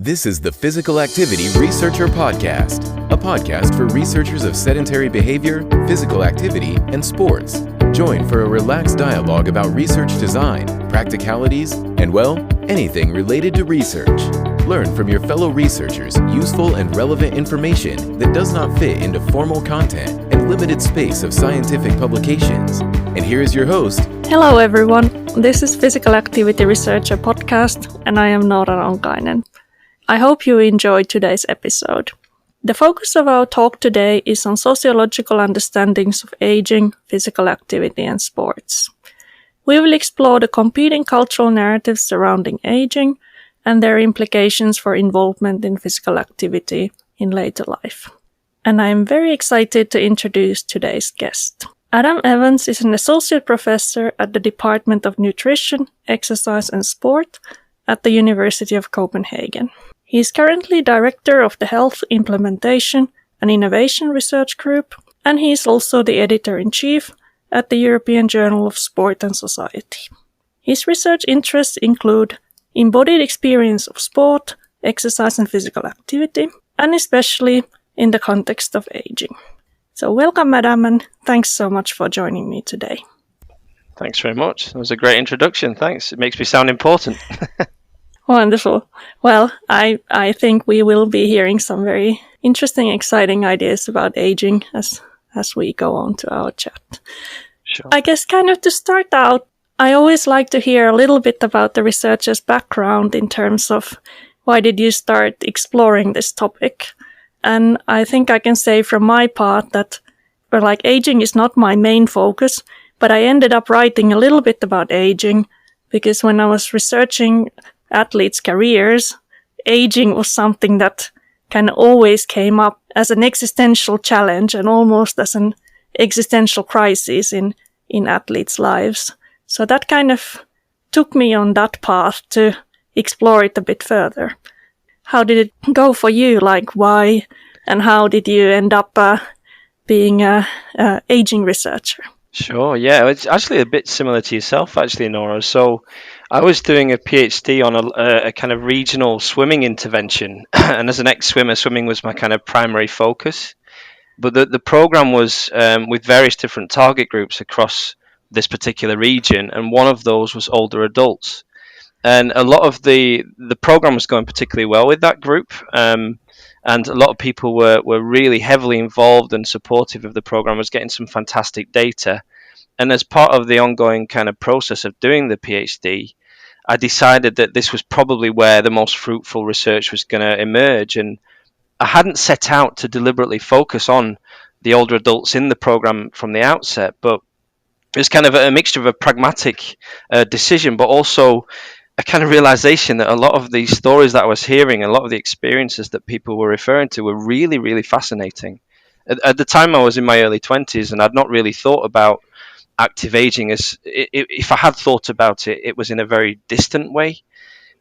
This is the Physical Activity Researcher Podcast, a podcast for researchers of sedentary behavior, physical activity, and sports. Join for a relaxed dialogue about research design, practicalities, and, well, anything related to research. Learn from your fellow researchers useful and relevant information that does not fit into formal content and limited space of scientific publications. And here is your host. Hello everyone, this is Physical Activity Researcher Podcast, and I am Noora Ronkainen. I hope you enjoyed today's episode. The focus of our talk today is on sociological understandings of aging, physical activity, and sports. We will explore the competing cultural narratives surrounding aging and their implications for involvement in physical activity in later life. And I am very excited to introduce today's guest. Adam Evans is an associate professor at the Department of Nutrition, Exercise and Sport at the University of Copenhagen. He is currently director of the Health Implementation and Innovation Research Group, and he is also the editor-in-chief at the European Journal of Sport and Society. His research interests include embodied experience of sport, exercise and physical activity, and especially in the context of aging. So welcome, Adam, and thanks so much for joining me today. Thanks very much. That was a great introduction. Thanks. It makes me sound important. Wonderful. Well, I think we will be hearing some very interesting, exciting ideas about aging as we go on to our chat. Sure. I guess kind of to start out, I always like to hear a little bit about the researcher's background in terms of why did you start exploring this topic? And I think I can say from my part that, aging is not my main focus, but I ended up writing a little bit about aging because when I was researching athletes' careers, aging was something that kind of always came up as an existential challenge and almost as an existential crisis in athletes' lives. So that kind of took me on that path to explore it a bit further. How did it go for you? Why and how did you end up being a aging researcher? Sure, yeah. It's actually a bit similar to yourself, actually, Nora. So I was doing a PhD on a kind of regional swimming intervention. And as an ex-swimmer, swimming was my kind of primary focus. But the program was with various different target groups across this particular region. And one of those was older adults. And a lot of the program was going particularly well with that group. And a lot of people were really heavily involved and supportive of the program, was getting some fantastic data. And as part of the ongoing kind of process of doing the PhD, I decided that this was probably where the most fruitful research was going to emerge. And I hadn't set out to deliberately focus on the older adults in the program from the outset, but it was kind of a mixture of a pragmatic decision, but also a kind of realization that a lot of these stories that I was hearing, a lot of the experiences that people were referring to were really, really fascinating. At the time, I was in my early 20s, and I'd not really thought about active aging as, if I had thought about it, it was in a very distant way.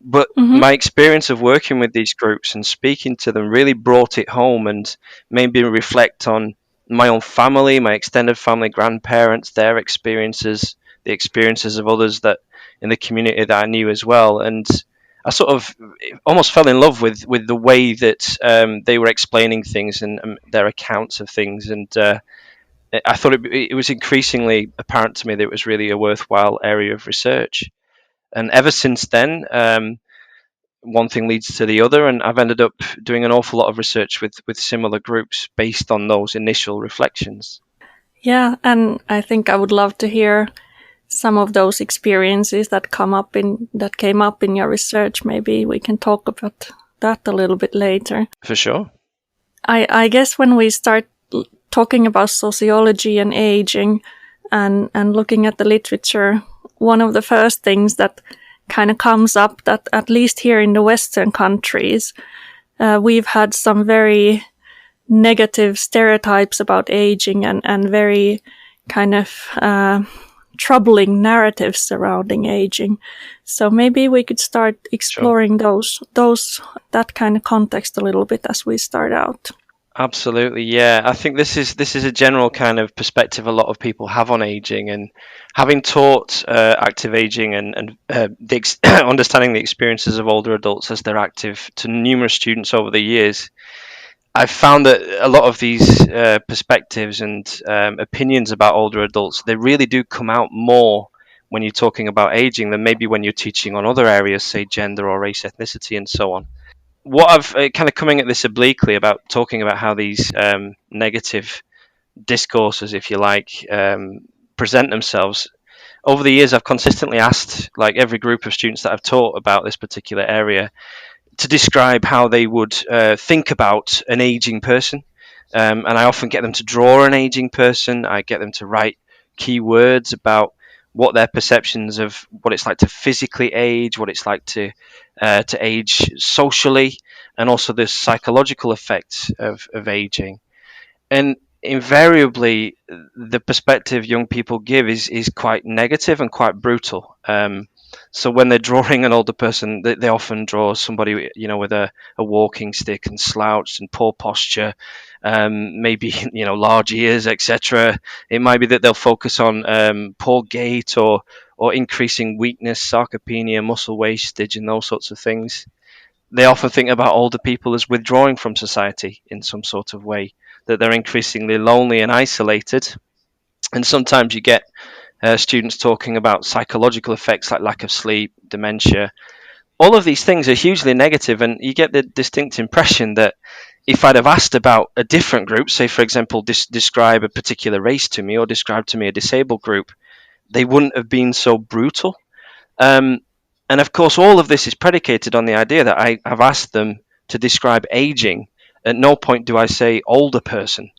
But my experience of working with these groups and speaking to them really brought it home and made me reflect on my own family, my extended family, grandparents, their experiences, the experiences of others that in the community that I knew as well. And I sort of almost fell in love with the way that they were explaining things and their accounts of things. And I thought it was increasingly apparent to me that it was really a worthwhile area of research. And ever since then, one thing leads to the other, and I've ended up doing an awful lot of research with similar groups based on those initial reflections. Yeah, and I think I would love to hear some of those experiences that came up in your research. Maybe we can talk about that a little bit later. For sure. I guess when we start talking about sociology and aging and looking at the literature, one of the first things that kind of comes up that at least here in the Western countries, we've had some very negative stereotypes about aging and very kind of troubling narratives surrounding aging. So maybe we could start exploring that kind of context a little bit as we start out. Absolutely, yeah. I think this is a general kind of perspective a lot of people have on aging, and having taught active aging and understanding the experiences of older adults as they're active to numerous students over the years, I've found that a lot of these perspectives and opinions about older adults, they really do come out more when you're talking about aging than maybe when you're teaching on other areas, say gender or race, ethnicity, and so on. What I've kind of coming at this obliquely about talking about how these negative discourses, if you like, present themselves. Over the years, I've consistently asked, like every group of students that I've taught about this particular area, to describe how they would think about an aging person. And I often get them to draw an aging person. I get them to write keywords about what their perceptions of what it's like to physically age, what it's like to age socially, and also the psychological effects of aging. And invariably, the perspective young people give is quite negative and quite brutal. So when they're drawing an older person, they often draw somebody, with a walking stick and slouched and poor posture, maybe large ears, etc. It might be that they'll focus on poor gait or increasing weakness, sarcopenia, muscle wastage, and those sorts of things. They often think about older people as withdrawing from society in some sort of way, that they're increasingly lonely and isolated. And sometimes you get students talking about psychological effects like lack of sleep, dementia. All of these things are hugely negative, and you get the distinct impression that if I'd have asked about a different group, say for example, describe a particular race to me or describe to me a disabled group, they wouldn't have been so brutal. Um, and of course, all of this is predicated on the idea that I have asked them to describe aging. At no point do I say older person.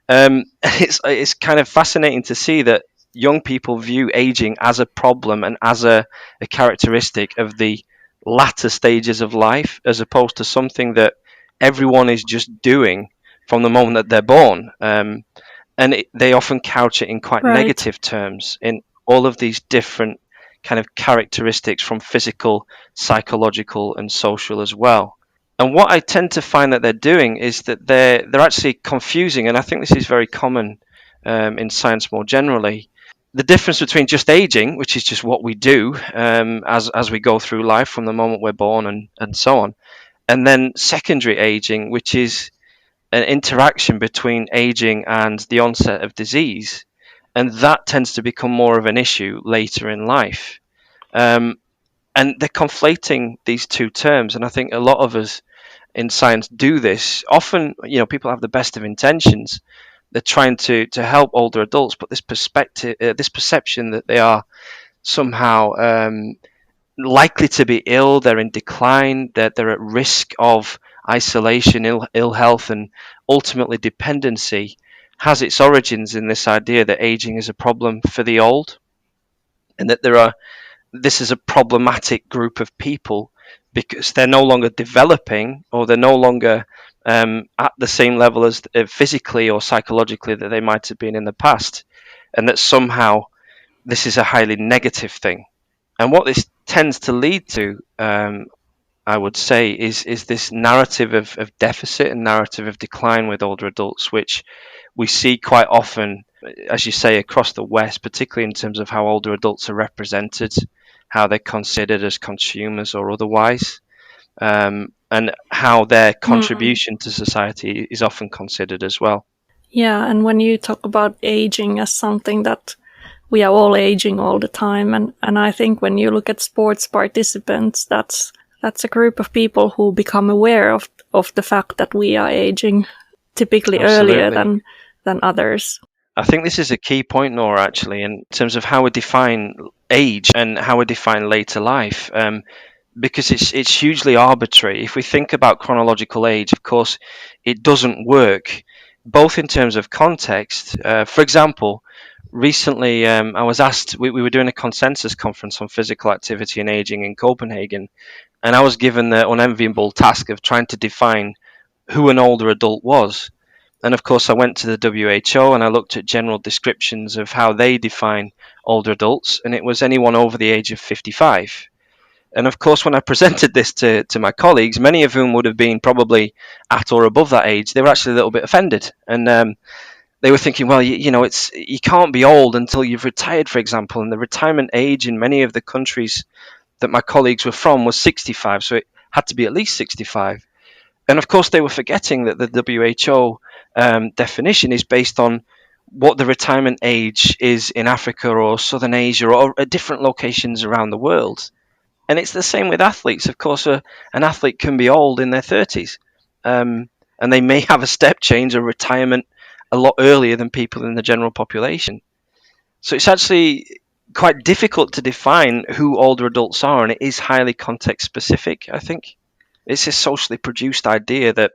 It's kind of fascinating to see that young people view aging as a problem and as a characteristic of the latter stages of life, as opposed to something that everyone is just doing from the moment that they're born. They often couch it in quite Right. negative terms in all of these different kind of characteristics from physical, psychological, and social as well. And what I tend to find that they're doing is that they're actually confusing, and I think this is very common in science more generally. The difference between just aging, which is just what we do as we go through life from the moment we're born and so on, and then secondary aging, which is an interaction between aging and the onset of disease, and that tends to become more of an issue later in life. Um, and they're conflating these two terms, and I think a lot of us in science do this. Often, people have the best of intentions. They're trying to help older adults, but this perspective, this perception that they are somehow likely to be ill, they're in decline, that they're at risk of isolation, ill health, and ultimately dependency, has its origins in this idea that aging is a problem for the old, and that this is a problematic group of people because they're no longer developing, or they're no longer at the same level as physically or psychologically that they might have been in the past, and that somehow this is a highly negative thing. And what this tends to lead to, I would say, is this narrative of deficit and narrative of decline with older adults, which we see quite often, as you say, across the West, particularly in terms of how older adults are represented, how they're considered as consumers or otherwise, and how their Hmm. contribution to society is often considered as well. Yeah, and when you talk about aging as something that we are all aging all the time, and I think when you look at sports participants, that's a group of people who become aware of the fact that we are aging typically earlier Absolutely. than others. I think this is a key point, Nora, actually, in terms of how we define age and how we define later life. Because it's hugely arbitrary. If we think about chronological age, of course, it doesn't work, both in terms of context. For example, recently I was asked, we were doing a consensus conference on physical activity and aging in Copenhagen, and I was given the unenviable task of trying to define who an older adult was. And of course, I went to the WHO and I looked at general descriptions of how they define older adults, and it was anyone over the age of 55. And of course, when I presented this to my colleagues, many of whom would have been probably at or above that age, they were actually a little bit offended. And they were thinking, well, you can't be old until you've retired, for example. And the retirement age in many of the countries that my colleagues were from was 65, so it had to be at least 65. And of course, they were forgetting that the WHO definition is based on what the retirement age is in Africa or Southern Asia or at different locations around the world. And it's the same with athletes. Of course, an athlete can be old in their 30s, and they may have a step change or retirement a lot earlier than people in the general population. So it's actually quite difficult to define who older adults are, and it is highly context specific, I think. It's a socially produced idea that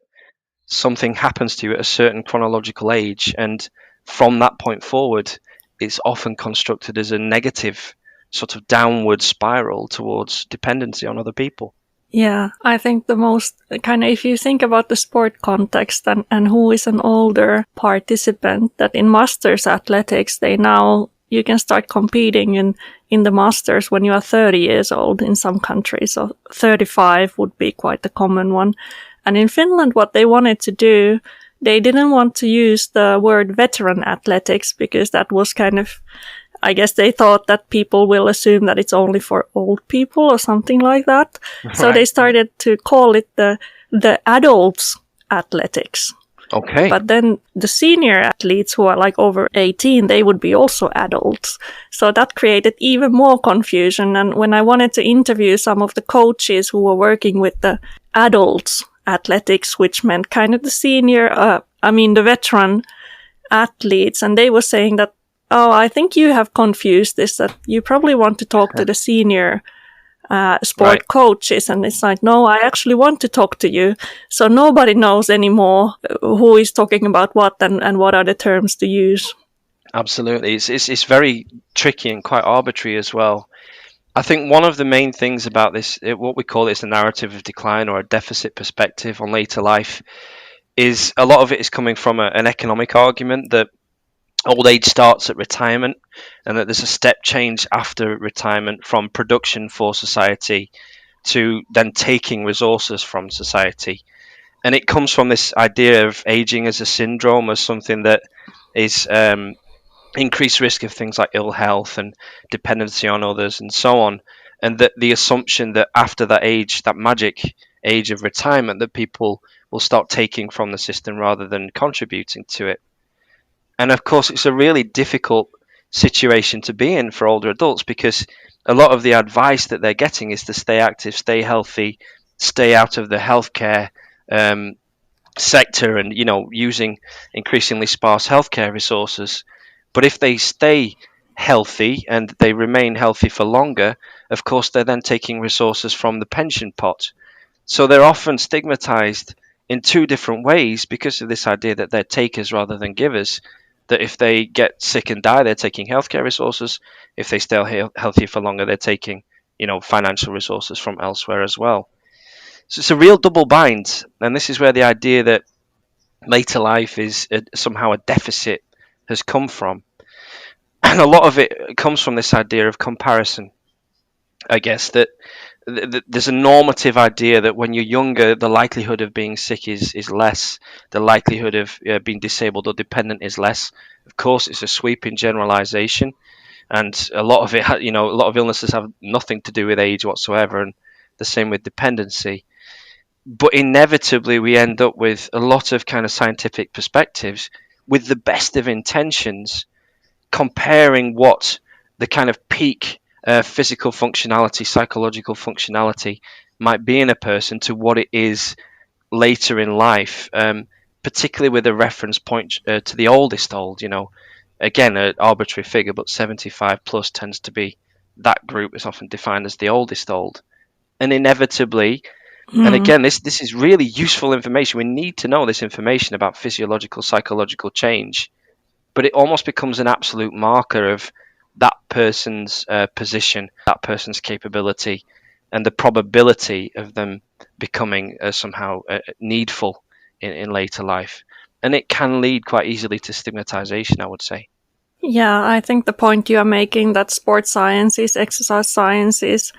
something happens to you at a certain chronological age, and from that point forward, it's often constructed as a negative sort of downward spiral towards dependency on other people. Yeah, I think the most kind of, if you think about the sport context and who is an older participant, that in masters athletics, you can start competing in the masters when you are 30 years old in some countries. So 35 would be quite a common one. And in Finland, what they wanted to do, they didn't want to use the word veteran athletics because that was kind of, I guess they thought that people will assume that it's only for old people or something like that. Right. So they started to call it the adults athletics. Okay. But then the senior athletes who are like over 18, they would be also adults. So that created even more confusion. And when I wanted to interview some of the coaches who were working with the adults athletics, which meant kind of the the veteran athletes, and they were saying that, oh, I think you have confused this, that you probably want to talk to the senior sport coaches. And it's like, no, I actually want to talk to you. So nobody knows anymore who is talking about what and what are the terms to use. Absolutely. It's very tricky and quite arbitrary as well. I think one of the main things about this, what we call the narrative of decline or a deficit perspective on later life, is a lot of it is coming from an economic argument that old age starts at retirement and that there's a step change after retirement from production for society to then taking resources from society. And it comes from this idea of aging as a syndrome, as something that is increased risk of things like ill health and dependency on others and so on. And that the assumption that after that age, that magic age of retirement, that people will start taking from the system rather than contributing to it. And of course, it's a really difficult situation to be in for older adults because a lot of the advice that they're getting is to stay active, stay healthy, stay out of the healthcare sector and, using increasingly sparse healthcare resources. But if they stay healthy and they remain healthy for longer, of course, they're then taking resources from the pension pot. So they're often stigmatized in two different ways because of this idea that they're takers rather than givers. That if they get sick and die, they're taking healthcare resources. If they stay healthy for longer, they're taking, financial resources from elsewhere as well. So it's a real double bind. And this is where the idea that later life is somehow a deficit has come from. And a lot of it comes from this idea of comparison. I guess that there's a normative idea that when you're younger, the likelihood of being sick is less. The likelihood of being disabled or dependent is less. Of course, it's a sweeping generalization, and a lot of it, a lot of illnesses have nothing to do with age whatsoever, and the same with dependency. But inevitably, we end up with a lot of kind of scientific perspectives with the best of intentions, comparing what the kind of peak physical functionality, psychological functionality might be in a person to what it is later in life, particularly with a reference point to the oldest old. Again, an arbitrary figure, but 75 plus tends to be that group is often defined as the oldest old. And inevitably, and again, this is really useful information. We need to know this information about physiological, psychological change, but it almost becomes an absolute marker of that person's position, that person's capability, and the probability of them becoming somehow needful in later life. And it can lead quite easily to stigmatization, I would say. Yeah, I think the point you are making that sports sciences, exercise sciences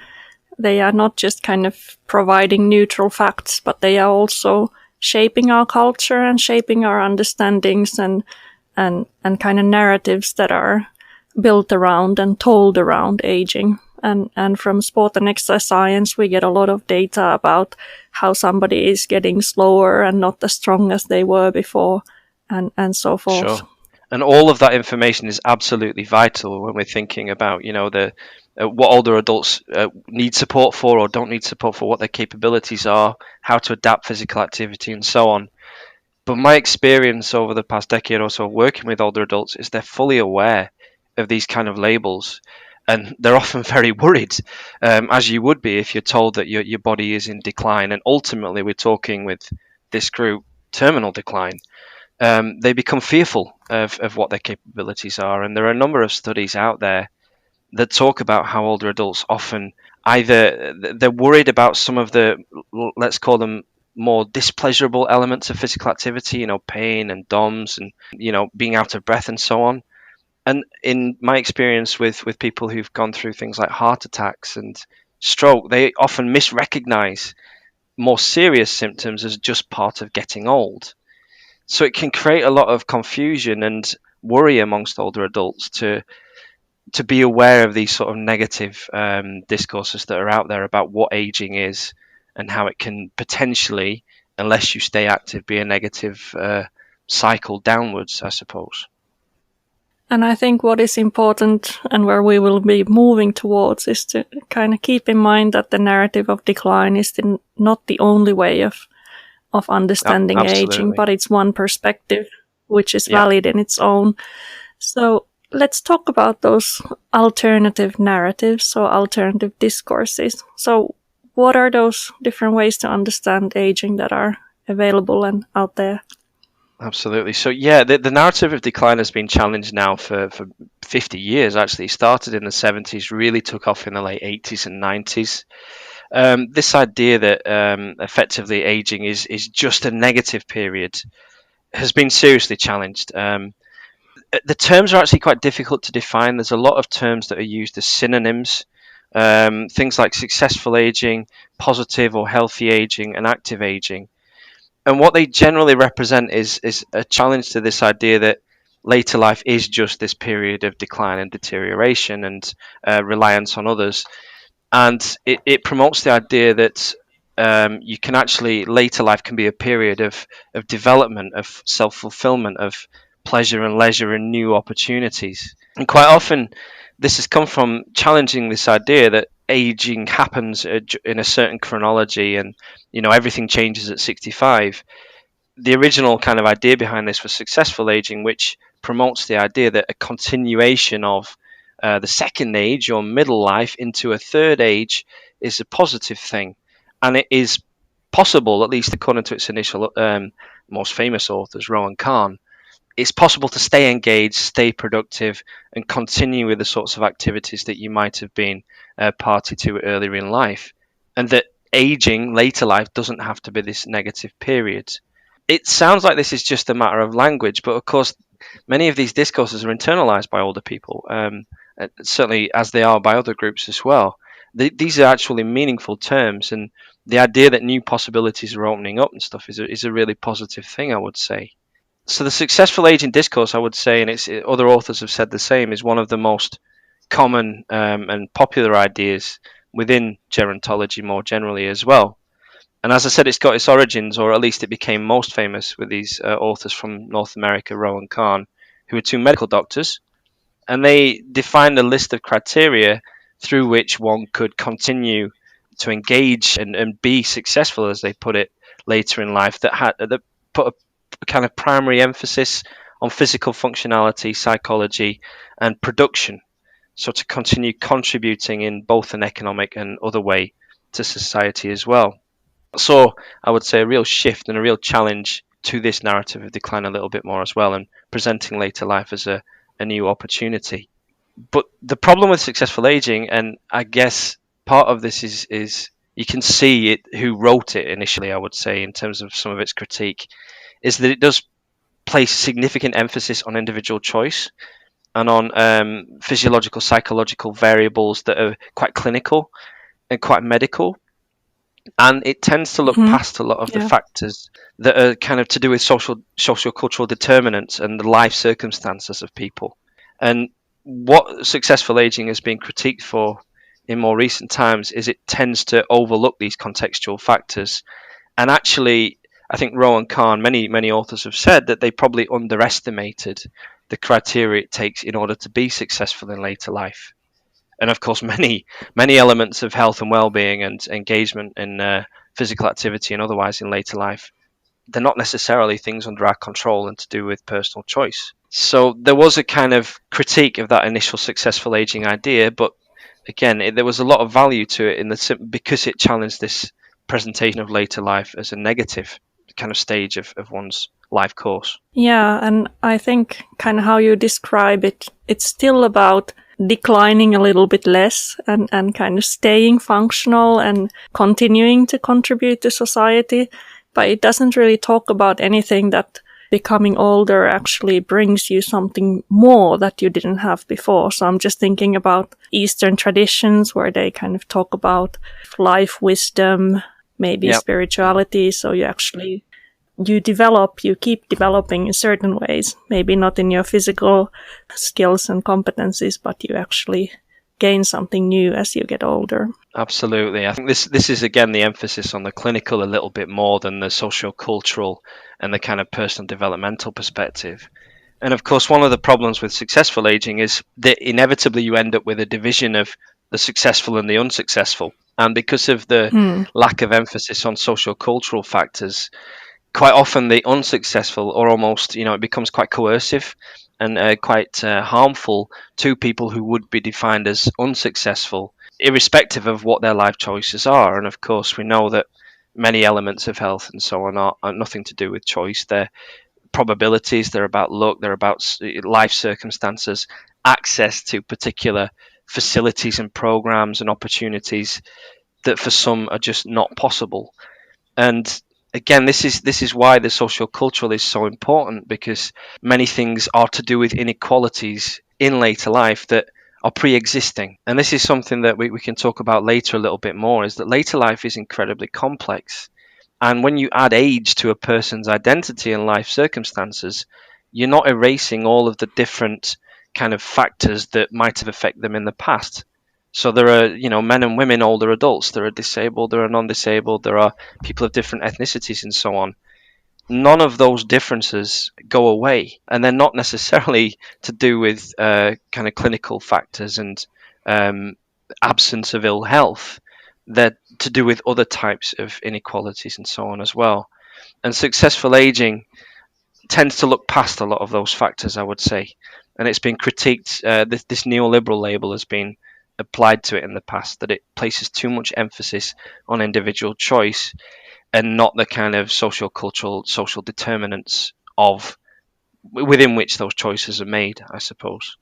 They are not just kind of providing neutral facts, but they are also shaping our culture and shaping our understandings and kind of narratives that are built around and told around aging. And from sport and exercise science, we get a lot of data about how somebody is getting slower and not as strong as they were before, and so forth. Sure. And all of that information is absolutely vital when we're thinking about, you know, the what older adults need support for or don't need support for, what their capabilities are, how to adapt physical activity, and so on. But my experience over the past decade or so working with older adults is they're fully aware of these kind of labels, and they're often very worried, as you would be if you're told that your body is in decline. And ultimately, we're talking with this group terminal decline. They become fearful of what their capabilities are. And there are a number of studies out there that talk about how older adults often either they're worried about some of the, let's call them, more displeasurable elements of physical activity, you know, pain and DOMS and, you know, being out of breath and so on. And in my experience with people who've gone through things like heart attacks and stroke, they often misrecognize more serious symptoms as just part of getting old. So it can create a lot of confusion and worry amongst older adults to be aware of these sort of negative discourses that are out there about what aging is and how it can potentially, unless you stay active, be a negative cycle downwards, I suppose. And I think what is important and where we will be moving towards is to kind of keep in mind that the narrative of decline is not the only way of understanding aging, but it's one perspective which is valid in its own. So let's talk about those alternative narratives or alternative discourses. So what are those different ways to understand aging that are available and out there? Absolutely. So yeah, the narrative of decline has been challenged now for 50 years. Actually, it started in the 70s, really took off in the late 80s and 90s. This idea that effectively aging is just a negative period has been seriously challenged. The terms are actually quite difficult to define. There's a lot of terms that are used as synonyms. Things like successful aging, positive or healthy aging, and active aging. And what they generally represent is a challenge to this idea that later life is just this period of decline and deterioration and reliance on others. And it promotes the idea that you can actually, later life can be a period of development, of self-fulfillment, of pleasure and leisure and new opportunities. And quite often this has come from challenging this idea that aging happens in a certain chronology and, you know, everything changes at 65. The original kind of idea behind this was successful aging, which promotes the idea that a continuation of the second age or middle life into a third age is a positive thing. And it is possible, at least according to its initial most famous authors, Rowan Kahn, it's possible to stay engaged, stay productive, and continue with the sorts of activities that you might have been party to earlier in life. And that aging, later life, doesn't have to be this negative period. It sounds like this is just a matter of language, but of course, many of these discourses are internalized by older people, certainly as they are by other groups as well. These are actually meaningful terms, and the idea that new possibilities are opening up and stuff is a really positive thing, I would say. So the successful aging discourse, I would say, and other authors have said the same, is one of the most common and popular ideas within gerontology more generally as well. And as I said, it's got its origins, or at least it became most famous with these authors from North America, Rowan Kahn, who were two medical doctors, and they defined a list of criteria through which one could continue to engage and be successful, as they put it, later in life, that put a kind of primary emphasis on physical functionality, psychology, and production. So to continue contributing in both an economic and other way to society as well. So I would say a real shift and a real challenge to this narrative of decline a little bit more as well, and presenting later life as a new opportunity. But the problem with successful aging, and I guess part of this is you can see it who wrote it initially, I would say, in terms of some of its critique, is that it does place significant emphasis on individual choice and on physiological, psychological variables that are quite clinical. and quite medical, and it tends to look past a lot of the factors that are kind of to do with socio-cultural determinants and the life circumstances of people. And what successful aging has been critiqued for in more recent times is it tends to overlook these contextual factors. And actually, I think Rowan Kahn, many authors have said that they probably underestimated the criteria it takes in order to be successful in later life. And of course, many elements of health and well-being and engagement in physical activity and otherwise in later life, they're not necessarily things under our control and to do with personal choice. So there was a kind of critique of that initial successful aging idea, but again, there was a lot of value to it because it challenged this presentation of later life as a negative kind of stage of one's life course. Yeah, and I think kind of how you describe it, it's still about declining a little bit less and kind of staying functional and continuing to contribute to society. But it doesn't really talk about anything that becoming older actually brings you something more that you didn't have before. So I'm just thinking about Eastern traditions where they kind of talk about life wisdom, maybe spirituality. So you keep developing in certain ways, maybe not in your physical skills and competencies, but you actually gain something new as you get older. Absolutely. I think this is again the emphasis on the clinical a little bit more than the socio-cultural and the kind of personal developmental perspective. And of course, one of the problems with successful aging is that inevitably you end up with a division of the successful and the unsuccessful. And because of the lack of emphasis on socio-cultural factors, quite often the unsuccessful, or almost, it becomes quite coercive and quite harmful to people who would be defined as unsuccessful, irrespective of what their life choices are. And of course, we know that many elements of health and so on are nothing to do with choice. They're probabilities, they're about luck, they're about life circumstances, access to particular facilities and programs and opportunities that for some are just not possible. And again, this is why the social cultural is so important, because many things are to do with inequalities in later life that are pre-existing. And this is something that we can talk about later a little bit more, is that later life is incredibly complex. And when you add age to a person's identity and life circumstances, you're not erasing all of the different kind of factors that might have affected them in the past. So there are, men and women, older adults, there are disabled, there are non-disabled, there are people of different ethnicities and so on. None of those differences go away, and they're not necessarily to do with kind of clinical factors and absence of ill health. They're to do with other types of inequalities and so on as well. And successful aging tends to look past a lot of those factors, I would say. And it's been critiqued, this neoliberal label has been applied to it in the past, that it places too much emphasis on individual choice and not the kind of social determinants of within which those choices are made, I suppose.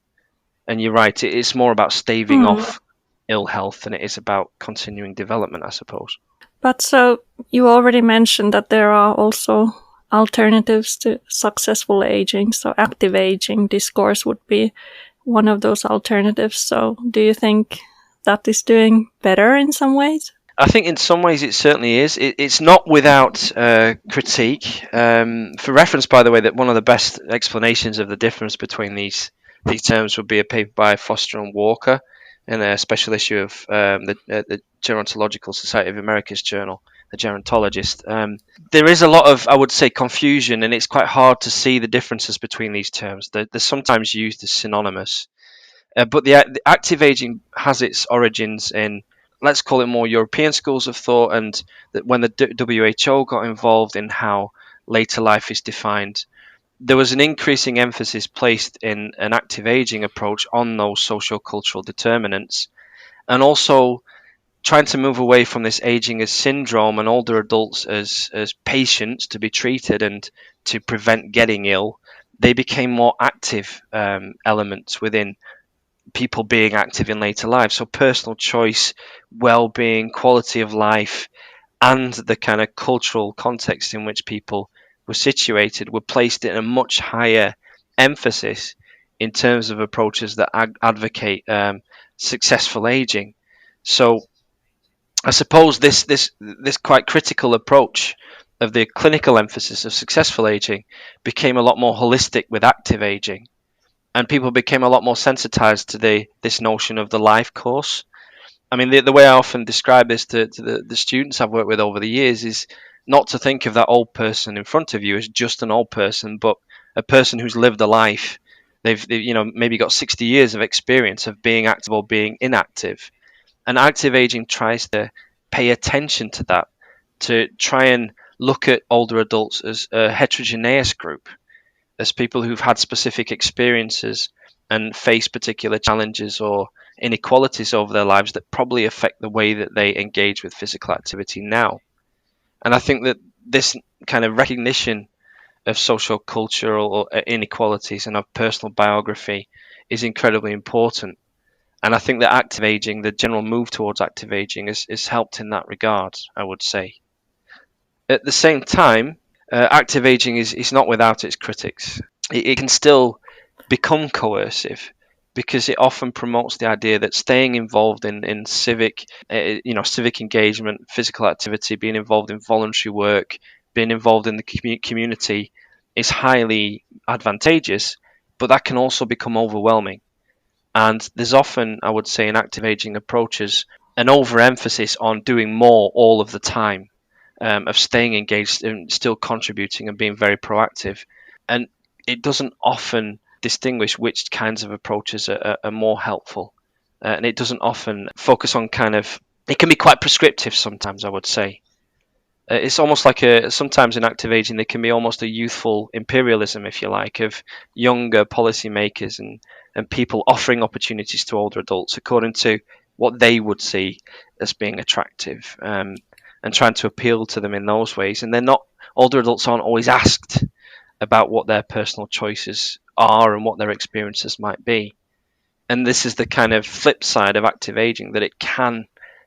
And you're right, it's more about staving off ill health than it is about continuing development, I suppose. But so you already mentioned that there are also alternatives to successful aging. So active aging discourse would be one of those alternatives. So do you think that is doing better in some ways? I think in some ways it certainly is. It's not without critique. For reference, by the way, that one of the best explanations of the difference between these terms would be a paper by Foster and Walker in a special issue of the Gerontological Society of America's journal, The Gerontologist. There is a lot of, I would say, confusion, and it's quite hard to see the differences between these terms. They're sometimes used as synonymous. But the active aging has its origins in, let's call it, more European schools of thought, and that when the WHO got involved in how later life is defined, there was an increasing emphasis placed in an active aging approach on those socio-cultural determinants, and also trying to move away from this aging as syndrome and older adults as patients to be treated and to prevent getting ill. They became more active elements within people being active in later life. So personal choice, well-being, quality of life, and the kind of cultural context in which people were situated were placed in a much higher emphasis in terms of approaches that advocate successful aging. So I suppose this quite critical approach of the clinical emphasis of successful aging became a lot more holistic with active aging, and people became a lot more sensitized to this notion of the life course. I mean, the way I often describe this to the students I've worked with over the years is not to think of that old person in front of you as just an old person, but a person who's lived a life. They've maybe got 60 years of experience of being active or being inactive, and active aging tries to pay attention to that, to try and look at older adults as a heterogeneous group, as people who've had specific experiences and face particular challenges or inequalities over their lives that probably affect the way that they engage with physical activity now. And I think that this kind of recognition of social cultural inequalities and of personal biography is incredibly important. And I think that active aging, the general move towards active aging, is helped in that regard, I would say. At the same time, active aging is not without its critics. It can still become coercive because it often promotes the idea that staying involved in civic engagement, physical activity, being involved in voluntary work, being involved in the community is highly advantageous, but that can also become overwhelming. And there's often, I would say, in active aging approaches, an overemphasis on doing more all of the time, of staying engaged and still contributing and being very proactive. And it doesn't often distinguish which kinds of approaches are more helpful. And it doesn't often focus on it can be quite prescriptive sometimes, I would say. It's almost like sometimes in active aging, there can be almost a youthful imperialism, if you like, of younger policymakers and people offering opportunities to older adults according to what they would see as being attractive, and trying to appeal to them in those ways. And older adults aren't always asked about what their personal choices are and what their experiences might be. And this is the kind of flip side of active aging, that it can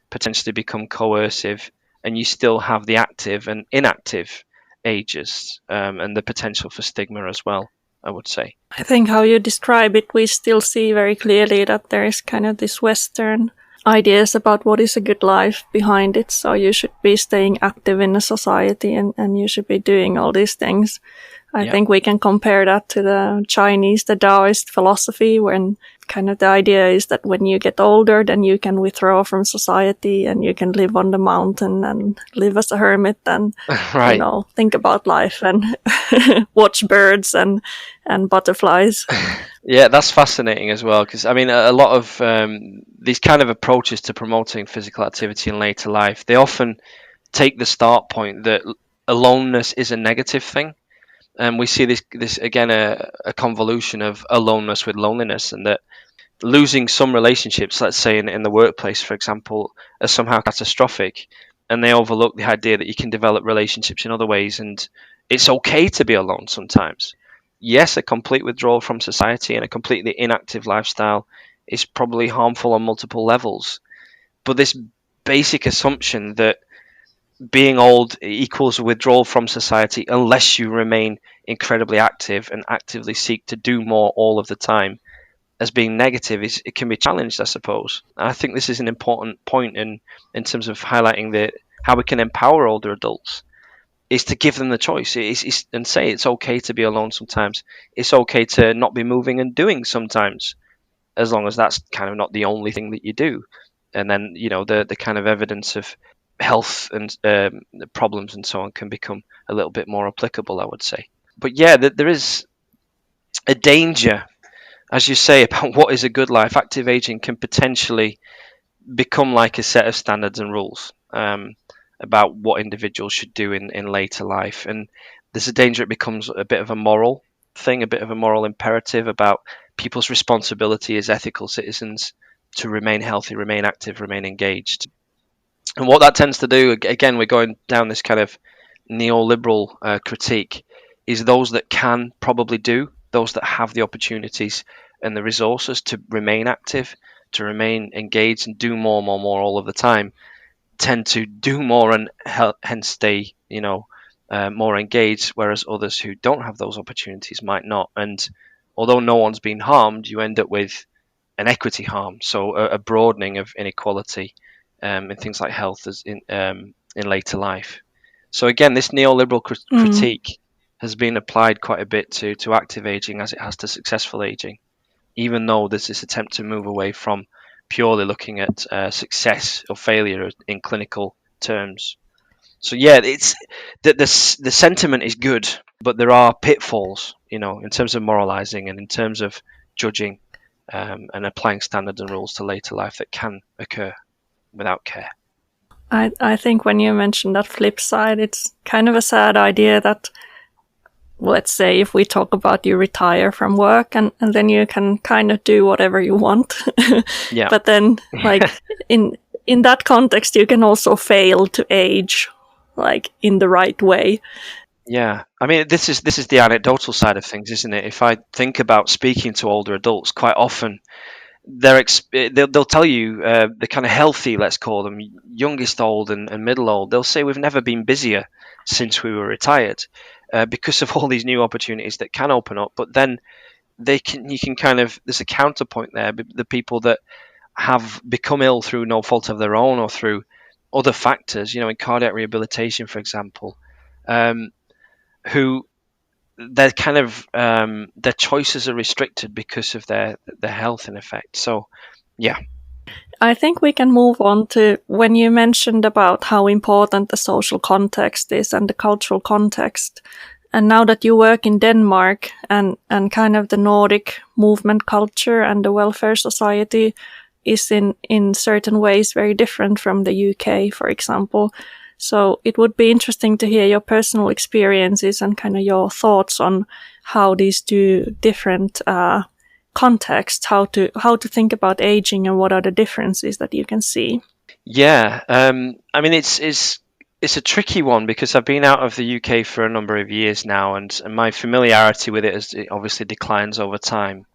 potentially become coercive, and you still have the active and inactive ages, and the potential for stigma as well, I would say. I think how you describe it, we still see very clearly that there is kind of this Western ideas about what is a good life behind it. So you should be staying active in a society and you should be doing all these things. I think we can compare that to the Taoist philosophy, when kind of the idea is that when you get older, then you can withdraw from society and you can live on the mountain and live as a hermit and, right. Think about life and watch birds and butterflies. Yeah, that's fascinating as well, because I mean, a lot of these kind of approaches to promoting physical activity in later life, they often take the start point that aloneness is a negative thing. And we see this again, a convolution of aloneness with loneliness, and that losing some relationships, let's say in the workplace, for example, are somehow catastrophic, and they overlook the idea that you can develop relationships in other ways, and it's okay to be alone sometimes. Yes, a complete withdrawal from society and a completely inactive lifestyle is probably harmful on multiple levels, but this basic assumption that being old equals withdrawal from society unless you remain incredibly active and actively seek to do more all of the time, as being negative, it can be challenged, I suppose. And I think this is an important point in terms of highlighting how we can empower older adults, is to give them the choice, and say it's okay to be alone sometimes. It's okay to not be moving and doing sometimes, as long as that's kind of not the only thing that you do. And then the kind of evidence of health and problems and so on can become a little bit more applicable, I would say. But yeah, there is a danger, as you say, about what is a good life. Active aging can potentially become like a set of standards and rules, about what individuals should do in later life. And there's a danger it becomes a bit of a moral thing, a bit of a moral imperative about people's responsibility as ethical citizens to remain healthy, remain active, remain engaged. And what that tends to do, again, we're going down this kind of neoliberal critique, is those that can probably do, those that have the opportunities and the resources to remain active, to remain engaged and do more all of the time, tend to do more and hence stay, more engaged, whereas others who don't have those opportunities might not. And although no one's been harmed, you end up with an equity harm, so a broadening of inequality in things like health as in later life. So again, this neoliberal critique has been applied quite a bit to active aging as it has to successful aging, even though there's this attempt to move away from purely looking at success or failure in clinical terms. So yeah, it's the sentiment is good, but there are pitfalls, in terms of moralizing and in terms of judging and applying standards and rules to later life that can occur without care. I think when you mentioned that flip side, it's kind of a sad idea that, let's say, if we talk about you retire from work and then you can kind of do whatever you want. Yeah. But then, like, in that context, you can also fail to age, like, in the right way. Yeah, I mean, this is the anecdotal side of things, isn't it? If I think about speaking to older adults, quite often they'll tell you the kind of healthy, let's call them, youngest old and middle old. They'll say we've never been busier since we were retired because of all these new opportunities that can open up. But then you can kind of, there's a counterpoint there. The people that have become ill through no fault of their own or through other factors, in cardiac rehabilitation, for example, who their kind of their choices are restricted because of their health in effect. So yeah. I think we can move on to when you mentioned about how important the social context is and the cultural context. And now that you work in Denmark and kind of the Nordic movement culture and the welfare society is in certain ways very different from the UK, for example. So it would be interesting to hear your personal experiences and kind of your thoughts on how these two different contexts, how to think about aging and what are the differences that you can see. Yeah, I mean it's a tricky one because I've been out of the UK for a number of years now, and my familiarity with it obviously declines over time.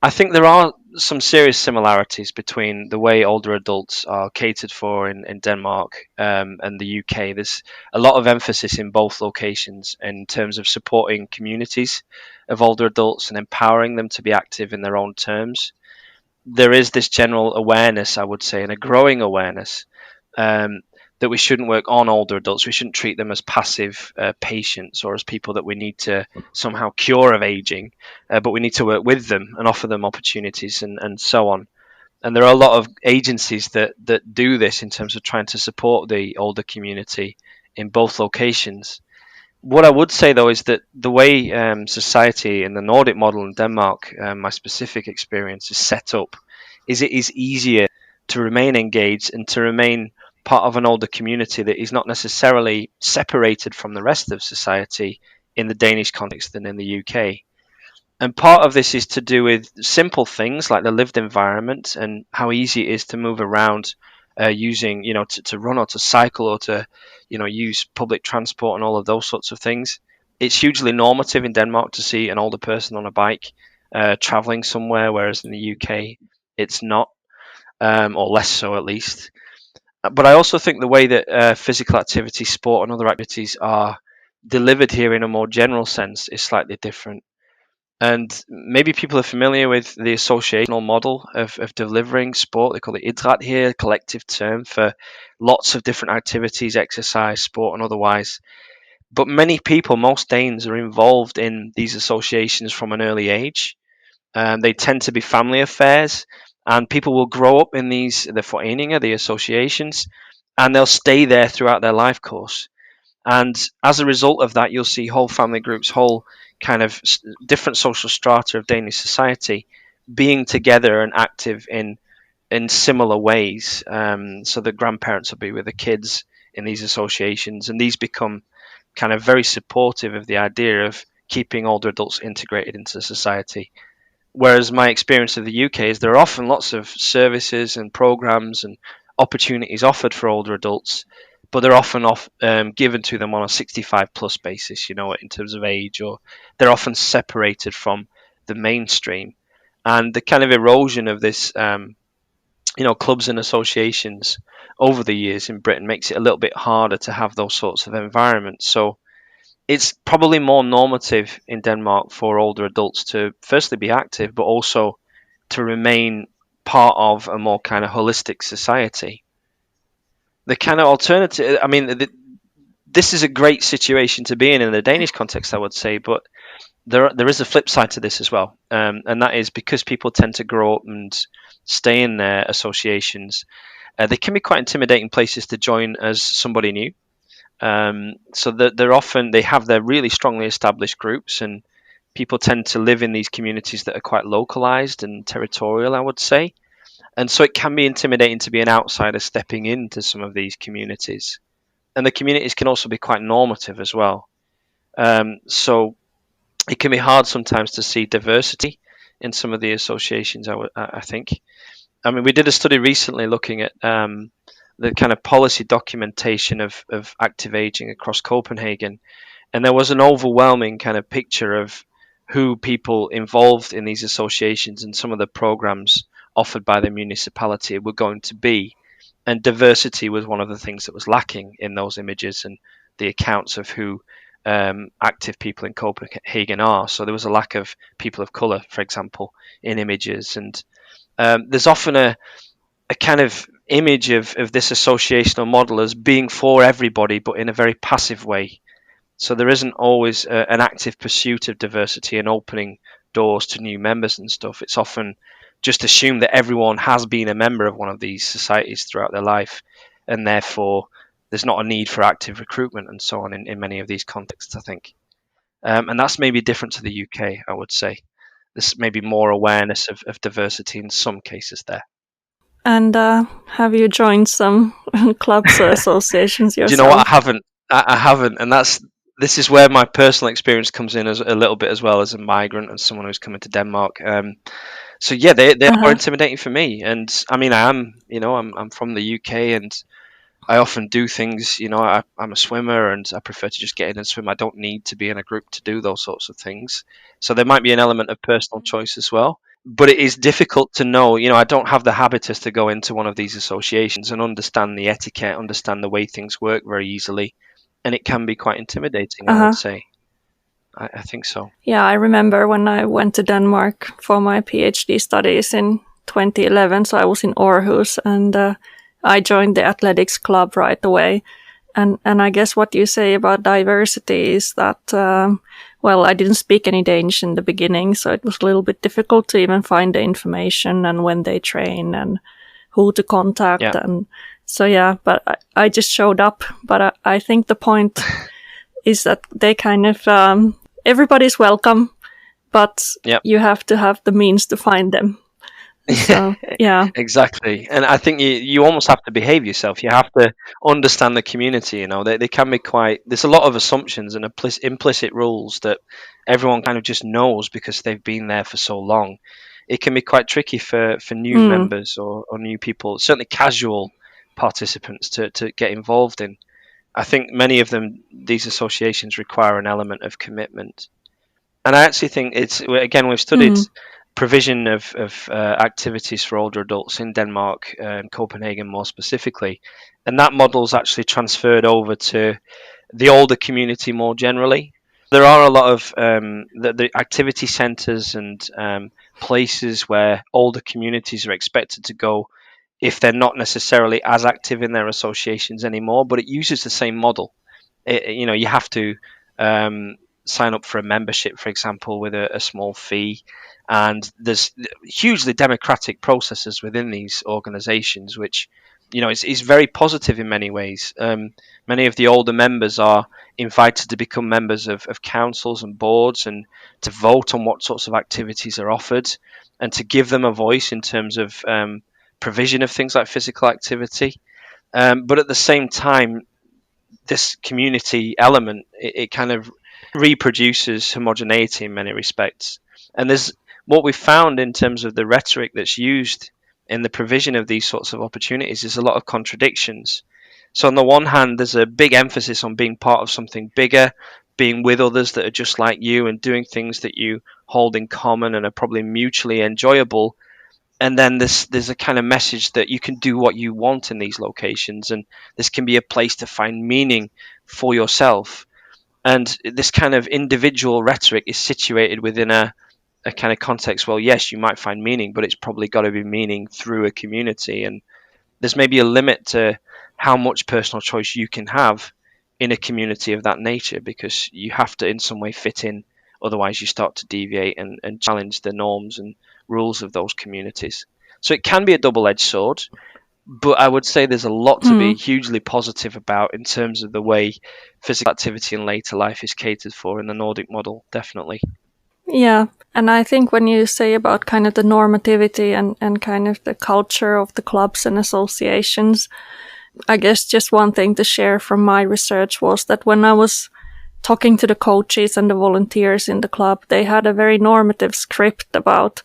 I think there are some serious similarities between the way older adults are catered for in Denmark and the UK. There's a lot of emphasis in both locations in terms of supporting communities of older adults and empowering them to be active in their own terms. There is this general awareness, I would say, and a growing awareness that we shouldn't work on older adults. We shouldn't treat them as passive patients or as people that we need to somehow cure of aging, but we need to work with them and offer them opportunities and so on. And there are a lot of agencies that do this in terms of trying to support the older community in both locations. What I would say, though, is that the way society in the Nordic model in Denmark, my specific experience, is set up, is it is easier to remain engaged and to remain part of an older community that is not necessarily separated from the rest of society in the Danish context than in the UK. And part of this is to do with simple things like the lived environment and how easy it is to move around using, to run or to cycle or to, use public transport and all of those sorts of things. It's hugely normative in Denmark to see an older person on a bike traveling somewhere, whereas in the UK it's not, or less so at least. But I also think the way that physical activity, sport, and other activities are delivered here in a more general sense is slightly different. And maybe people are familiar with the associational model of delivering sport. They call it idræt here, collective term for lots of different activities, exercise, sport, and otherwise. But many people, most Danes, are involved in these associations from an early age. They tend to be family affairs, and people will grow up in the foreninger, the associations, and they'll stay there throughout their life course. And as a result of that, you'll see whole family groups, whole kind of different social strata of Danish society being together and active in similar ways. So the grandparents will be with the kids in these associations, and these become kind of very supportive of the idea of keeping older adults integrated into society. Whereas my experience of the UK is there are often lots of services and programs and opportunities offered for older adults, but they're often given to them on a 65 plus basis, in terms of age, or they're often separated from the mainstream. And the kind of erosion of this, clubs and associations over the years in Britain makes it a little bit harder to have those sorts of environments. So it's probably more normative in Denmark for older adults to firstly be active, but also to remain part of a more kind of holistic society. the kind of alternative, I mean, this is a great situation to be in the Danish context, I would say, but there is a flip side to this as well, and that is because people tend to grow up and stay in their associations. They can be quite intimidating places to join as somebody new. So that they have their really strongly established groups, and people tend to live in these communities that are quite localized and territorial, I would say. And so it can be intimidating to be an outsider stepping into some of these communities. And the communities can also be quite normative as well. So it can be hard sometimes to see diversity in some of the associations, I think. I mean, we did a study recently looking at the kind of policy documentation of active aging across Copenhagen, and there was an overwhelming kind of picture of who people involved in these associations and some of the programs offered by the municipality were going to be. And diversity was one of the things that was lacking in those images and the accounts of who active people in Copenhagen are. So there was a lack of people of colour, for example, in images. And there's often a kind of image of this associational model as being for everybody, but in a very passive way. So there isn't always an active pursuit of diversity and opening doors to new members and stuff. It's often just assumed that everyone has been a member of one of these societies throughout their life, and therefore there's not a need for active recruitment and so on in many of these contexts, I think. And that's maybe different to the UK, I would say. There's maybe more awareness of diversity in some cases there. And have you joined some clubs or associations yourself? Do you know what? I haven't, and this is where my personal experience comes in as a little bit as well as a migrant and someone who's coming to Denmark. So yeah, they are intimidating for me, and I mean, I'm from the UK, and I often do things. I'm a swimmer, and I prefer to just get in and swim. I don't need to be in a group to do those sorts of things. So there might be an element of personal choice as well. But it is difficult to know. I don't have the habitus to go into one of these associations and understand the etiquette, understand the way things work very easily, and it can be quite intimidating. I would say. I think so. Yeah, I remember when I went to Denmark for my PhD studies in 2011. So I was in Aarhus, and I joined the athletics club right away. And I guess what you say about diversity is that, well, I didn't speak any Danish in the beginning, so it was a little bit difficult to even find the information and when they train and who to contact. Yeah. And so, yeah, but I just showed up. But I think the point is that they kind of, everybody's welcome, but you have to have the means to find them. So, yeah. Exactly. And I think you almost have to behave yourself. You have to understand the community. They can be there's a lot of assumptions and implicit rules that everyone kind of just knows because they've been there for so long. It can be quite tricky for new members or new people, certainly casual participants to get involved in. I think many of these associations require an element of commitment. And I actually think we've studied provision of activities for older adults in Denmark and Copenhagen more specifically, and that model's actually transferred over to the older community more generally. There are a lot of the activity centres and places where older communities are expected to go if they're not necessarily as active in their associations anymore, but it uses the same model. You have to sign up for a membership, for example, with a small fee. And there's hugely democratic processes within these organizations, which, is very positive in many ways. Many of the older members are invited to become members of councils and boards and to vote on what sorts of activities are offered and to give them a voice in terms of provision of things like physical activity. But at the same time, this community element, it kind of reproduces homogeneity in many respects. And there's what we found in terms of the rhetoric that's used in the provision of these sorts of opportunities is a lot of contradictions. So on the one hand, there's a big emphasis on being part of something bigger, being with others that are just like you and doing things that you hold in common and are probably mutually enjoyable. And then there's a kind of message that you can do what you want in these locations, and this can be a place to find meaning for yourself. And this kind of individual rhetoric is situated within a kind of context. Well, yes, you might find meaning, but it's probably got to be meaning through a community. And there's maybe a limit to how much personal choice you can have in a community of that nature, because you have to in some way fit in, otherwise you start to deviate and challenge the norms and rules of those communities. So it can be a double-edged sword, but I would say there's a lot to be hugely positive about in terms of the way physical activity in later life is catered for in the Nordic model, definitely. Yeah, and I think when you say about kind of the normativity and kind of the culture of the clubs and associations, I guess just one thing to share from my research was that when I was talking to the coaches and the volunteers in the club, they had a very normative script about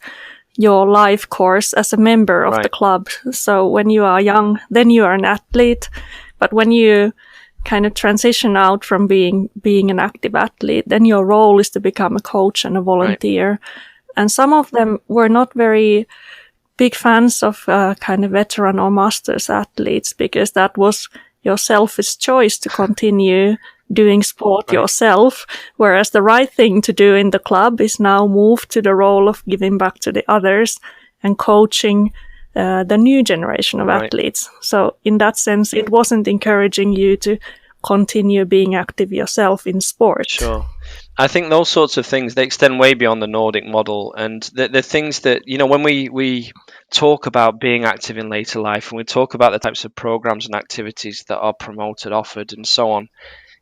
your life course as a member of the club. So when you are young, then you are an athlete. But when you kind of transition out from being an active athlete, then your role is to become a coach and a volunteer. And some of them were not very big fans of kind of veteran or masters athletes, because that was your selfish choice to continue doing sport yourself, whereas the right thing to do in the club is now move to the role of giving back to the others and coaching the new generation of athletes. So in that sense, it wasn't encouraging you to continue being active yourself in sport. Sure. I think those sorts of things, they extend way beyond the Nordic model, and the things that, when we talk about being active in later life, and we talk about the types of programs and activities that are promoted, offered, and so on,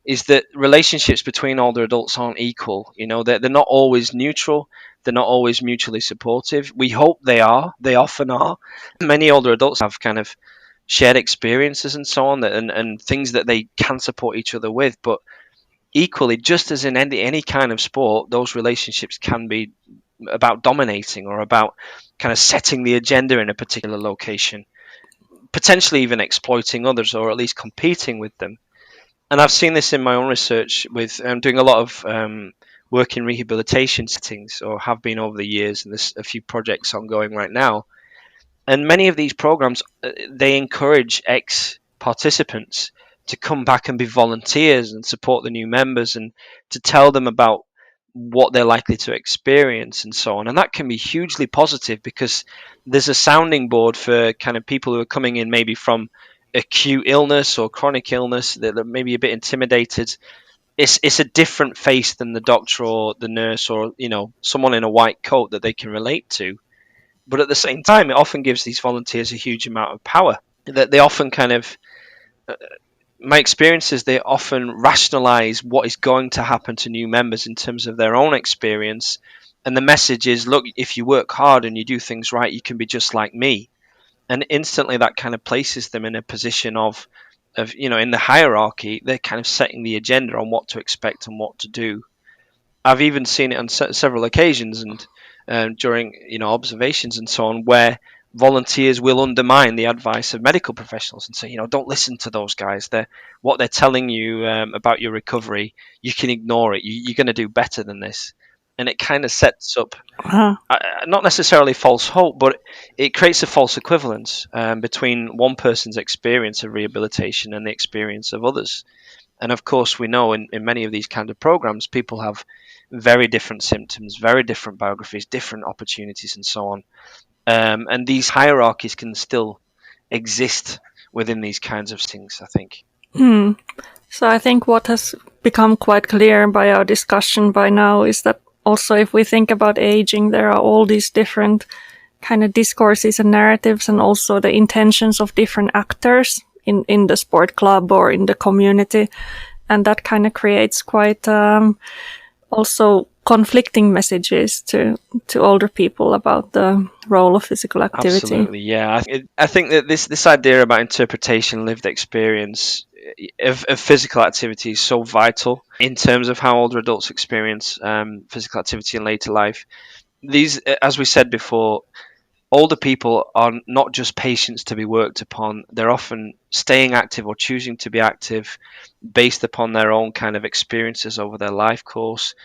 is that relationships between older adults aren't equal. They're not always neutral. They're not always mutually supportive. We hope they are. They often are. Many older adults have kind of shared experiences and so on, and things that they can support each other with. But equally, just as in any kind of sport, those relationships can be about dominating or about kind of setting the agenda in a particular location, potentially even exploiting others or at least competing with them. And I've seen this in my own research with doing a lot of work in rehabilitation settings, or have been over the years, and there's a few projects ongoing right now. And many of these programs, they encourage ex-participants to come back and be volunteers and support the new members, and to tell them about what they're likely to experience and so on. And that can be hugely positive, because there's a sounding board for kind of people who are coming in maybe from acute illness or chronic illness, that are maybe a bit intimidated. It's a different face than the doctor or the nurse, or someone in a white coat that they can relate to. But at the same time, it often gives these volunteers a huge amount of power. That they often kind of, my experience is, they often rationalize what is going to happen to new members in terms of their own experience. And the message is, look, if you work hard and you do things right, you can be just like me. And instantly that kind of places them in a position of in the hierarchy, they're kind of setting the agenda on what to expect and what to do. I've even seen it on several occasions, and during observations and so on, where volunteers will undermine the advice of medical professionals and say, don't listen to those guys. What they're telling you about your recovery, you can ignore it. You're going to do better than this. And it kind of sets up not necessarily false hope, but it creates a false equivalence between one person's experience of rehabilitation and the experience of others. And of course, we know in many of these kind of programs, people have very different symptoms, very different biographies, different opportunities, and so on. And these hierarchies can still exist within these kinds of things, I think. So I think what has become quite clear by our discussion by now is that also, if we think about aging, there are all these different kind of discourses and narratives, and also the intentions of different actors in the sport club or in the community. And that kind of creates quite also conflicting messages to older people about the role of physical activity. Absolutely, yeah. I think that this idea about interpretation, lived experience of physical activity is so vital in terms of how older adults experience physical activity in later life. These, as we said before, older people are not just patients to be worked upon. They're often staying active or choosing to be active based upon their own kind of experiences over their life course,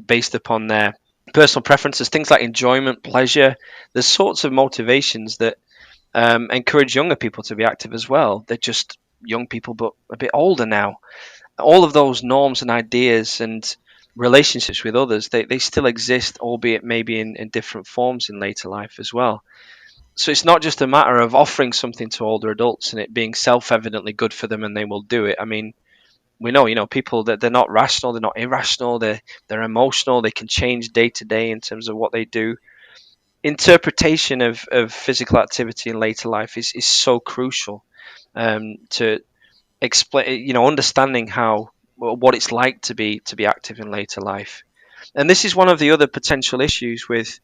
based upon their personal preferences, things like enjoyment, pleasure. There's sorts of motivations that encourage younger people to be active as well. They're just young people, but a bit older now. All of those norms and ideas and relationships with others, they still exist, albeit maybe in different forms in later life as well. So it's not just a matter of offering something to older adults and it being self-evidently good for them and they will do it. I mean, we know, people that they're not rational, they're not irrational, they're emotional, they can change day to day in terms of what they do. Interpretation of physical activity in later life is so crucial, to explain, understanding how what it's like to be active in later life. And this is one of the other potential issues with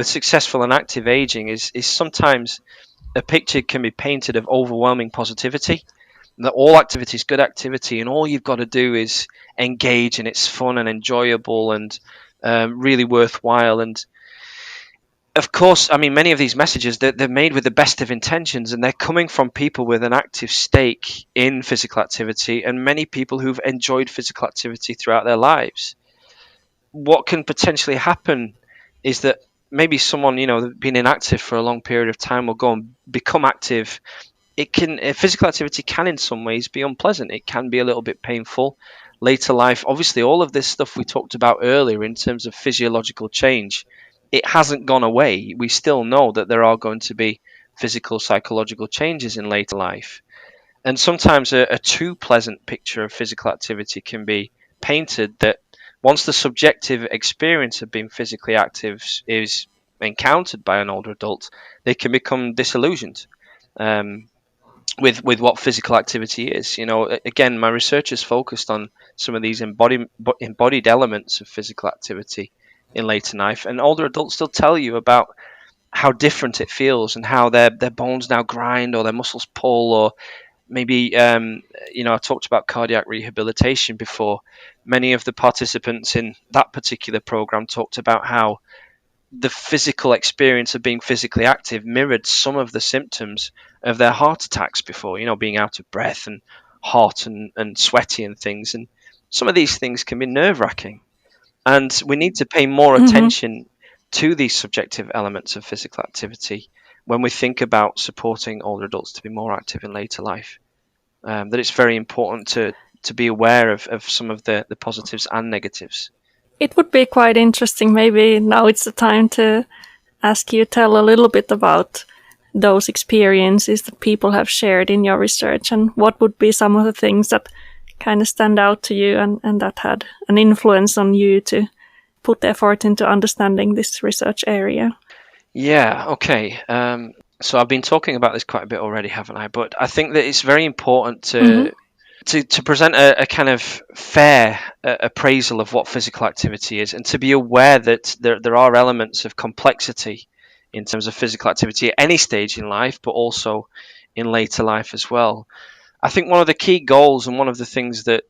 successful and active aging is sometimes a picture can be painted of overwhelming positivity, that all activity is good activity and all you've got to do is engage and it's fun and enjoyable and really worthwhile. And of course, I mean, many of these messages, they're made with the best of intentions and they're coming from people with an active stake in physical activity and many people who've enjoyed physical activity throughout their lives. What can potentially happen is that maybe someone, been inactive for a long period of time will go and become active. Physical activity can in some ways be unpleasant. It can be a little bit painful. Later life, obviously, all of this stuff we talked about earlier in terms of physiological change, it hasn't gone away. We still know that there are going to be physical, psychological changes in later life. And sometimes a too pleasant picture of physical activity can be painted that once the subjective experience of being physically active is encountered by an older adult, they can become disillusioned. With what physical activity is. Again, my research is focused on some of these embodied elements of physical activity in later life, and older adults still tell you about how different it feels and how their bones now grind or their muscles pull, or maybe I talked about cardiac rehabilitation before. Many of the participants in that particular program talked about how the physical experience of being physically active mirrored some of the symptoms of their heart attacks before, being out of breath and hot and sweaty and things. And some of these things can be nerve wracking. And we need to pay more Mm-hmm. attention to these subjective elements of physical activity when we think about supporting older adults to be more active in later life. That it's very important to be aware of some of the positives and negatives. It would be quite interesting. Maybe now it's the time to ask you tell a little bit about those experiences that people have shared in your research and what would be some of the things that kind of stand out to you and that had an influence on you to put effort into understanding this research area. Yeah, okay. So I've been talking about this quite a bit already, haven't I? But I think that it's very important Mm-hmm. to present a kind of fair appraisal of what physical activity is, and to be aware that there are elements of complexity in terms of physical activity at any stage in life, but also in later life as well. I think one of the key goals and one of the things that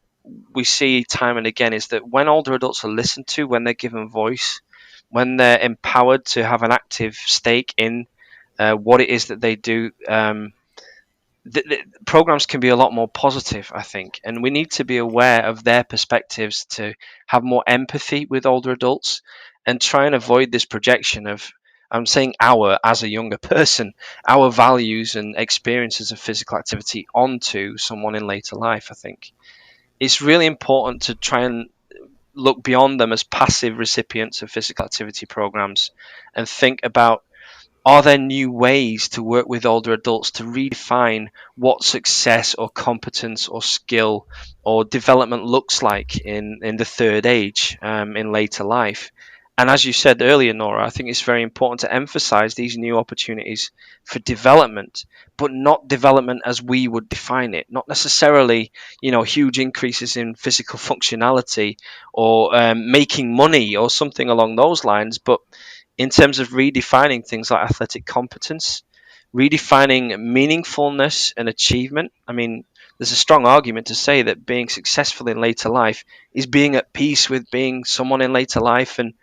we see time and again is that when older adults are listened to, when they're given voice, when they're empowered to have an active stake in what it is that they do, the programs can be a lot more positive, I think, and we need to be aware of their perspectives to have more empathy with older adults and try and avoid this projection of, I'm saying our as a younger person, our values and experiences of physical activity onto someone in later life. I think it's really important to try and look beyond them as passive recipients of physical activity programs and think about, are there new ways to work with older adults to redefine what success or competence or skill or development looks like in the third age, in later life? And as you said earlier, Nora, I think it's very important to emphasize these new opportunities for development, but not development as we would define it. Not necessarily, huge increases in physical functionality or making money or something along those lines, but in terms of redefining things like athletic competence, redefining meaningfulness and achievement. I mean, there's a strong argument to say that being successful in later life is being at peace with being someone in later life and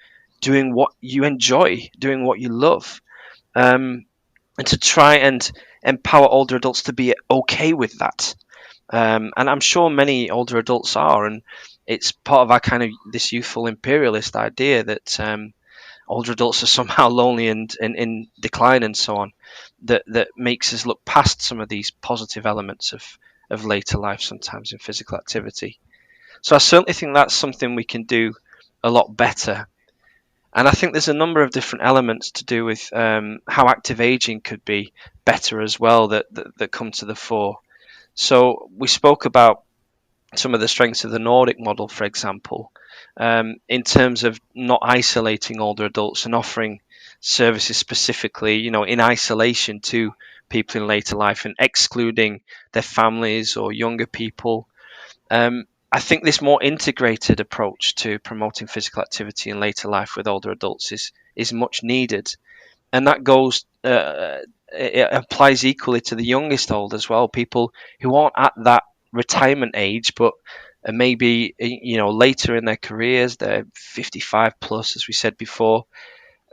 doing what you enjoy, doing what you love, and to try and empower older adults to be okay with that. And I'm sure many older adults are, and it's part of our kind of this youthful imperialist idea that older adults are somehow lonely and in decline and so on, that makes us look past some of these positive elements of later life sometimes in physical activity. So I certainly think that's something we can do a lot better. And I think there's a number of different elements to do with how active aging could be better as well that come to the fore. So we spoke about some of the strengths of the Nordic model, for example, in terms of not isolating older adults and offering services specifically, in isolation to people in later life and excluding their families or younger people. I think this more integrated approach to promoting physical activity in later life with older adults is much needed, and that goes. It applies equally to the youngest old as well. People who aren't at that retirement age, but maybe later in their careers, they're 55 plus, as we said before.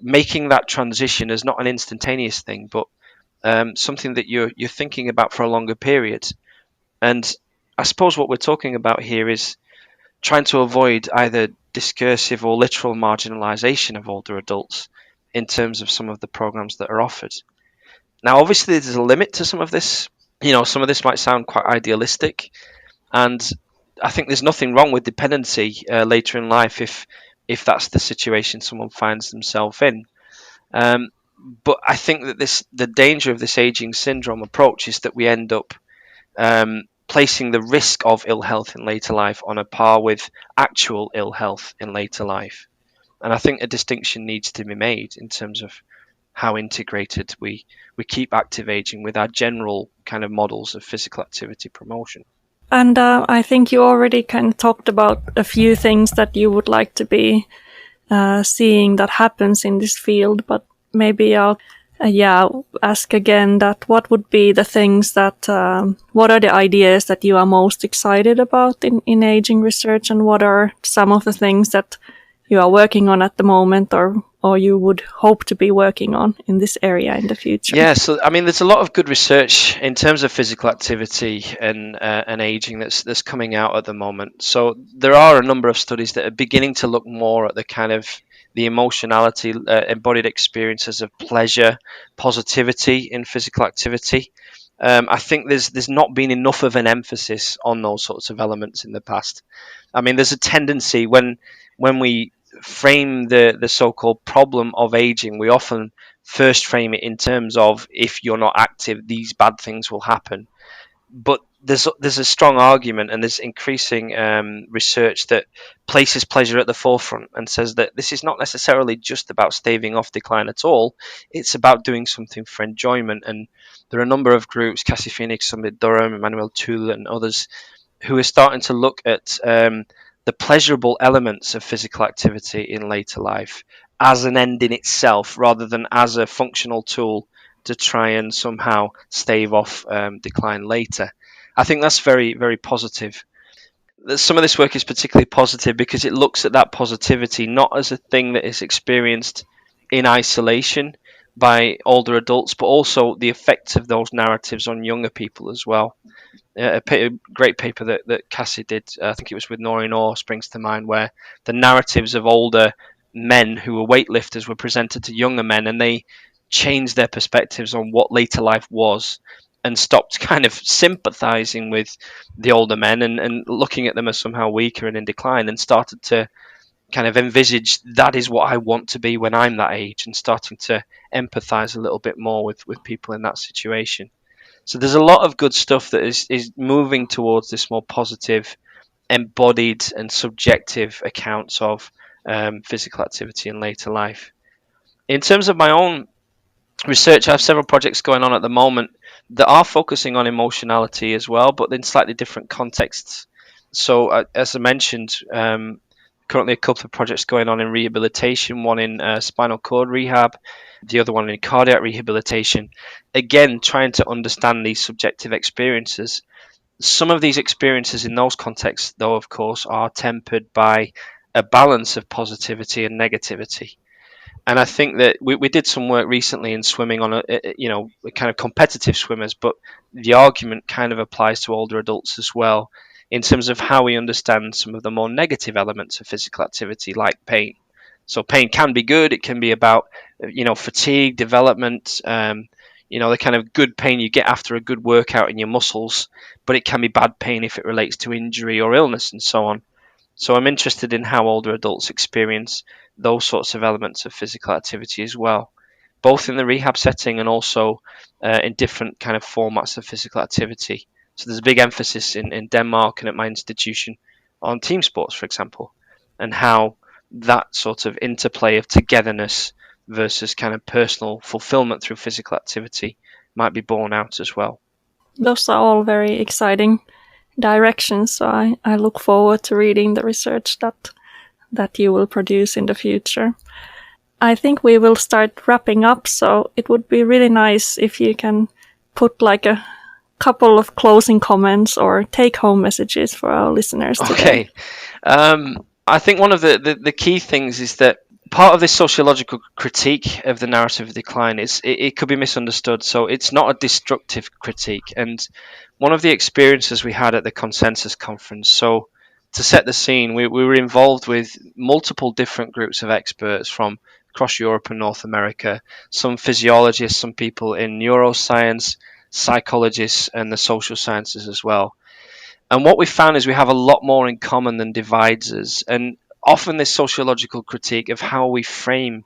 Making that transition is not an instantaneous thing, but something that you're thinking about for a longer period. And I suppose what we're talking about here is trying to avoid either discursive or literal marginalization of older adults in terms of some of the programs that are offered. Now, obviously, there's a limit to some of this. Some of this might sound quite idealistic, and I think there's nothing wrong with dependency later in life if that's the situation someone finds themselves in. Um, but I think that the danger of this aging syndrome approach is that we end up placing the risk of ill health in later life on a par with actual ill health in later life. And I think a distinction needs to be made in terms of how integrated we keep active aging with our general kind of models of physical activity promotion. And I think you already kind of talked about a few things that you would like to be seeing that happens in this field, but maybe I'll ask again that what would be the things that, what are the ideas that you are most excited about in aging research, and what are some of the things that you are working on at the moment or you would hope to be working on in this area in the future? Yeah, so I mean, there's a lot of good research in terms of physical activity and aging that's coming out at the moment. So there are a number of studies that are beginning to look more at the kind of the emotionality, embodied experiences of pleasure, positivity in physical activity. I think there's not been enough of an emphasis on those sorts of elements in the past. I mean, there's a tendency when we frame the so-called problem of aging, we often first frame it in terms of if you're not active, these bad things will happen. But there's a strong argument, and there's increasing research that places pleasure at the forefront and says that this is not necessarily just about staving off decline at all. It's about doing something for enjoyment. And there are a number of groups, Cassie Phoenix, Summit Durham, Emmanuel Toole, and others, who are starting to look at the pleasurable elements of physical activity in later life as an end in itself, rather than as a functional tool to try and somehow stave off decline later. I think that's very, very positive. Some of this work is particularly positive because it looks at that positivity not as a thing that is experienced in isolation by older adults, but also the effects of those narratives on younger people as well. A great paper that Cassie did, I think it was with Noreen Orr, springs to mind, where the narratives of older men who were weightlifters were presented to younger men, and they changed their perspectives on what later life was and stopped kind of sympathizing with the older men and looking at them as somehow weaker and in decline, and started to kind of envisage that is what I want to be when I'm that age, and starting to empathize a little bit more with people in that situation. So there's a lot of good stuff that is moving towards this more positive, embodied and subjective accounts of physical activity in later life. In terms of my own research, I have several projects going on at the moment that are focusing on emotionality as well, but in slightly different contexts. So as I mentioned, currently a couple of projects going on in rehabilitation, one in spinal cord rehab, the other one in cardiac rehabilitation. Again, trying to understand these subjective experiences. Some of these experiences in those contexts, though, of course, are tempered by a balance of positivity and negativity. And I think that we did some work recently in swimming on kind of competitive swimmers, but the argument kind of applies to older adults as well, in terms of how we understand some of the more negative elements of physical activity, like pain. So pain can be good. It can be about fatigue, development, the kind of good pain you get after a good workout in your muscles, but it can be bad pain if it relates to injury or illness and so on. So I'm interested in how older adults experience those sorts of elements of physical activity as well, both in the rehab setting and also in different kind of formats of physical activity. So there's a big emphasis in Denmark and at my institution on team sports, for example, and how that sort of interplay of togetherness versus kind of personal fulfillment through physical activity might be borne out as well. Those are all very exciting directions, so I look forward to reading the research that you will produce in the future. I think we will start wrapping up, so it would be really nice if you can put like a couple of closing comments or take-home messages for our listeners today. Okay. I think one of the key things is that part of this sociological critique of the narrative of decline is it could be misunderstood. So it's not a destructive critique. And one of the experiences we had at the Consensus Conference, so to set the scene, we were involved with multiple different groups of experts from across Europe and North America, some physiologists, some people in neuroscience, psychologists, and the social sciences as well. And what we found is we have a lot more in common than divides us. And often this sociological critique of how we frame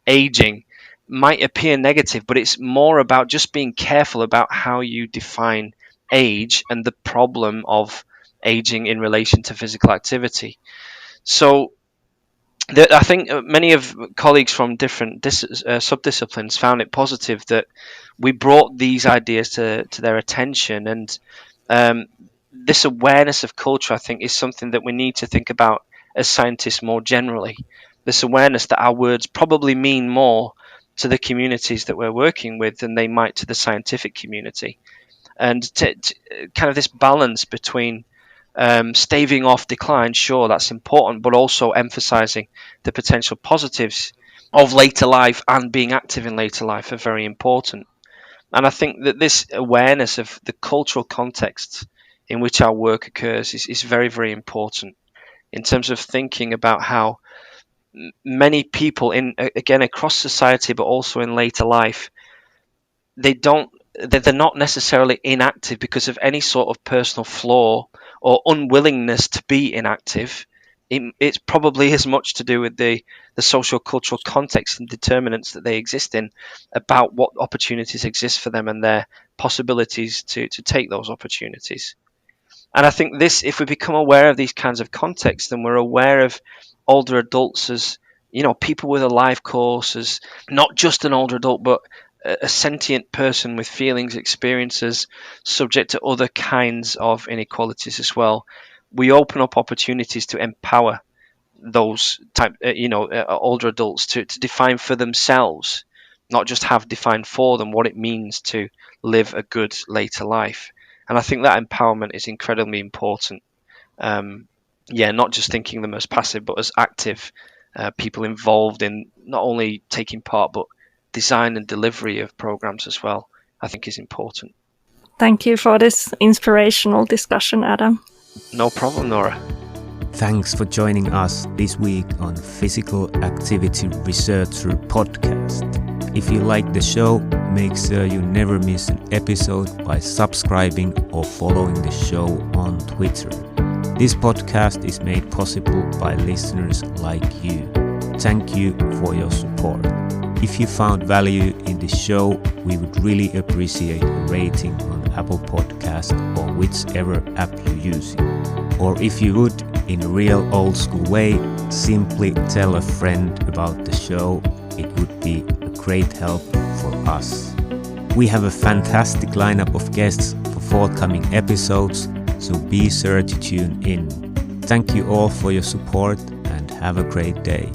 aging might appear negative, but it's more about just being careful about how you define age and the problem of aging in relation to physical activity. So I think many of colleagues from different subdisciplines found it positive that we brought these ideas to their attention. And this awareness of culture, I think, is something that we need to think about as scientists more generally. This awareness that our words probably mean more to the communities that we're working with than they might to the scientific community. And to kind of this balance between staving off decline, sure, that's important, but also emphasizing the potential positives of later life and being active in later life are very important. And I think that this awareness of the cultural context in which our work occurs is very, very important in terms of thinking about how many people again across society, but also in later life, they're not necessarily inactive because of any sort of personal flaw or unwillingness to be inactive. It's probably as much to do with the social cultural context and determinants that they exist in about what opportunities exist for them and their possibilities to take those opportunities. And I think if we become aware of these kinds of contexts, then we're aware of older adults as, people with a life course, as not just an older adult, but a sentient person with feelings, experiences, subject to other kinds of inequalities as well. We open up opportunities to empower those older adults to define for themselves, not just have defined for them what it means to live a good later life. And I think that empowerment is incredibly important. Not just thinking them as passive, but as active people involved in not only taking part, but design and delivery of programs as well, I think is important. Thank you for this inspirational discussion, Adam. No problem, Nora. Thanks for joining us this week on Physical Activity Researcher Podcast. If you like the show, make sure you never miss an episode by subscribing or following the show on Twitter. This podcast is made possible by listeners like you. Thank you for your support. If you found value in the show, we would really appreciate a rating on Apple Podcasts or whichever app you're using. Or if you would, in a real old school way, simply tell a friend about the show. It would be a great help for us. We have a fantastic lineup of guests for forthcoming episodes, so be sure to tune in. Thank you all for your support and have a great day.